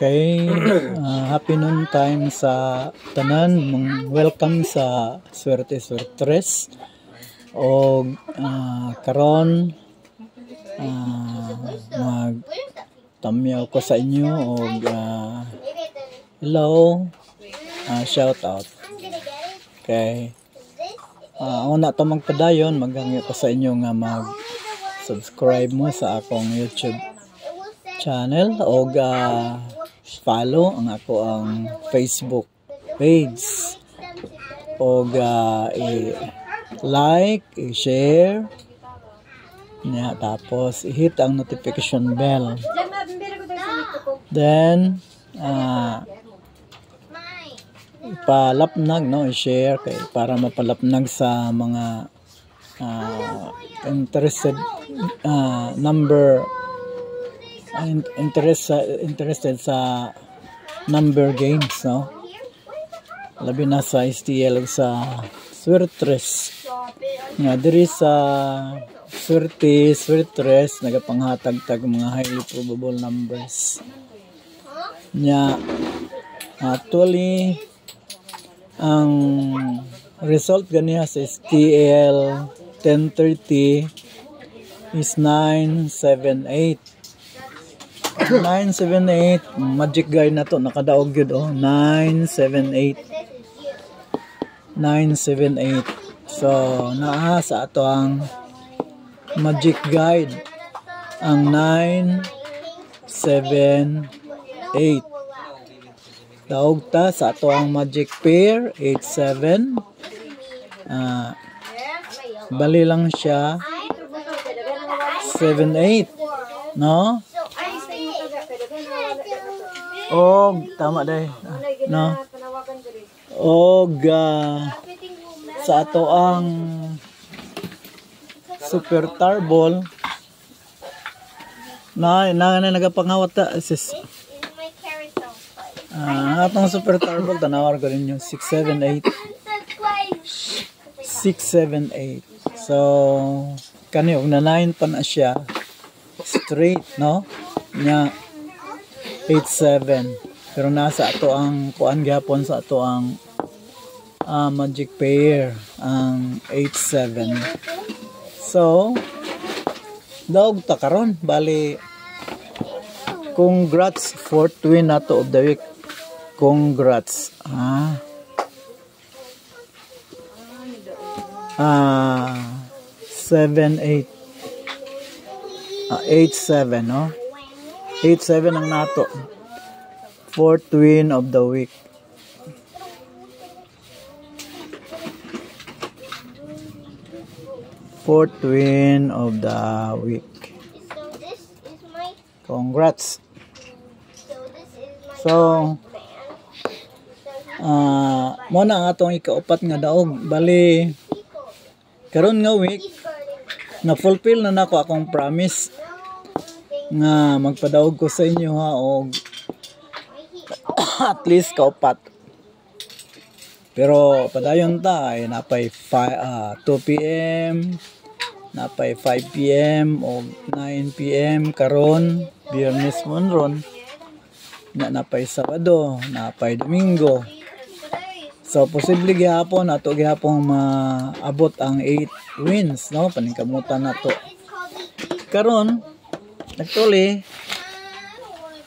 Okay, happy noon time sa tanan. Welcome sa Swerte Swertres. O karon magtamyaw ko sa inyo og hello, shout out. Okay. Una to magpadayon, maghangyo ko sa inyo nga mag-subscribe mo sa akong YouTube channel o follow ang ako ang Facebook page o i-like, i-share niya, tapos i-hit ang notification bell, then ipalapnag, no, i-share kay para mapalapnag sa mga interested interested sa number games, no, labi na sa STL sa Swertres nga diri sa Swertres nagapanghatag-tag mga highly probable numbers nya. Actually ang result ganiya sa STL 1030 is 978. 978 magic guide na to, nakadaog yun, 978. So naa sa ato ang magic guide ang 978. Daog ta sa ato ang magic pair 87. Bali lang siya 78, no? Tama day, no? Sa ato ang super tarbol na nagapangawat ta sis. Atong super tarbol tanawar ko rin yung 678. So kani og na 9 pa na siya straight, no, nya 87, pero nasa ato ang kuan gyapon sa ato ang magic pair ang 87. So daog ta karon, bali congrats for twin nato of the week. Congrats. 7-8 8-7, no? 8-7 ang nato for twin of the week. For twin of the week. Congrats. So mo na ang atong ikaupat nga daog. Bali karon nga week na fulfill na nako akong promise nga magpadaog ko sa inyo, ha, og at least kaupat. Pero padayon ta ay napay 2 PM, napay 5 PM o 9 PM karon Biyernes mon ron, napay Sabado, napay Domingo. So posible gihapon nato gihapon maabot ang 8 wins, no, paningkamutan nato karon. Actually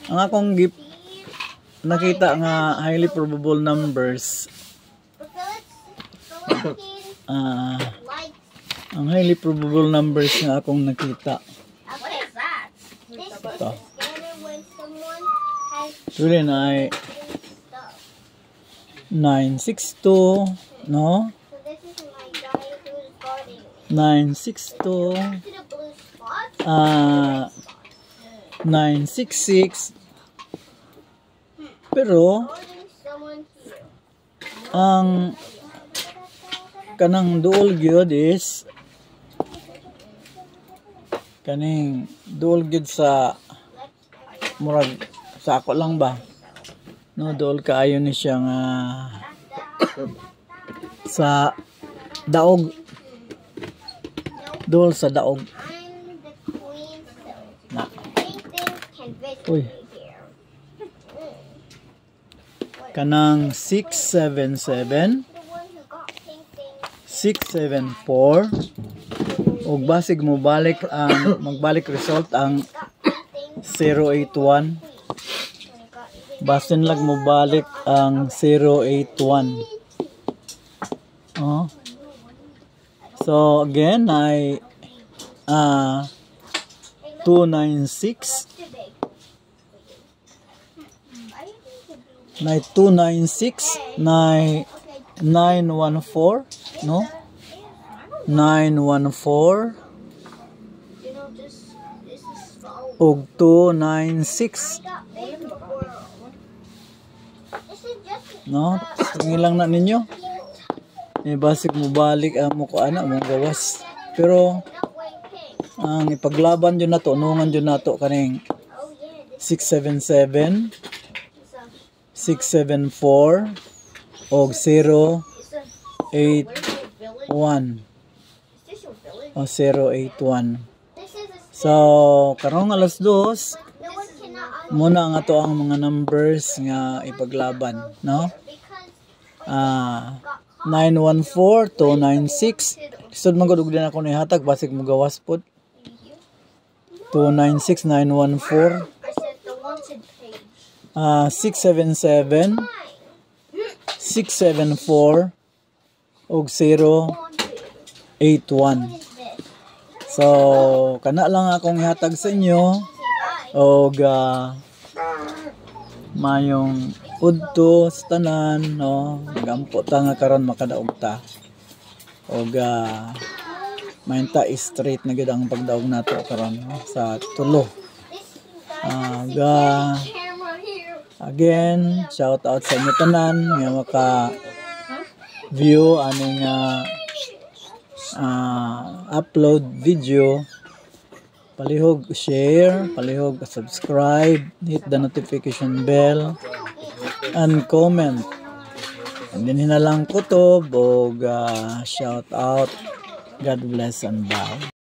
ang akong nakita nga highly probable numbers, ang highly probable numbers nga akong nakita ito. Actually na ay 962, no? 962, 966. Pero ang kanang duol gyud is kaning duol gyud sa murag sa ako lang ba, no, duol kaayo ni siya nga sa daog, duol sa daog na. Uy. kanang 677 674 ug basig mo balik ang magbalik result ang 081. Basin lang mo balik ang 081. Oh. So again ay 296 na 296 na 914 no 914 ug 296 no tingin lang na ninyo basic mo balik mo ko ana mo gawas pero ang ipaglaban yun nato nungan yun nato kaning 677 674 og 081 o 081. So karong alas 2 muna ang ato ang mga numbers nga ipaglaban no 914 296 sud man gud din ako ni hatag basig mo gawas pod 296 914 677 674 og 081. So kana lang akong ihatag sa inyo og mayong udto sa tanan no gampo ta nga karon makadaog ta og mainta straight na gid ang pagdaog nato karon no? Sa tulo again shout out sa inyo tanan nga maka view aning upload video. Palihog share, palihog subscribe, hit the notification bell, and comment. And then hinalang kutob og shout out. God bless and bye.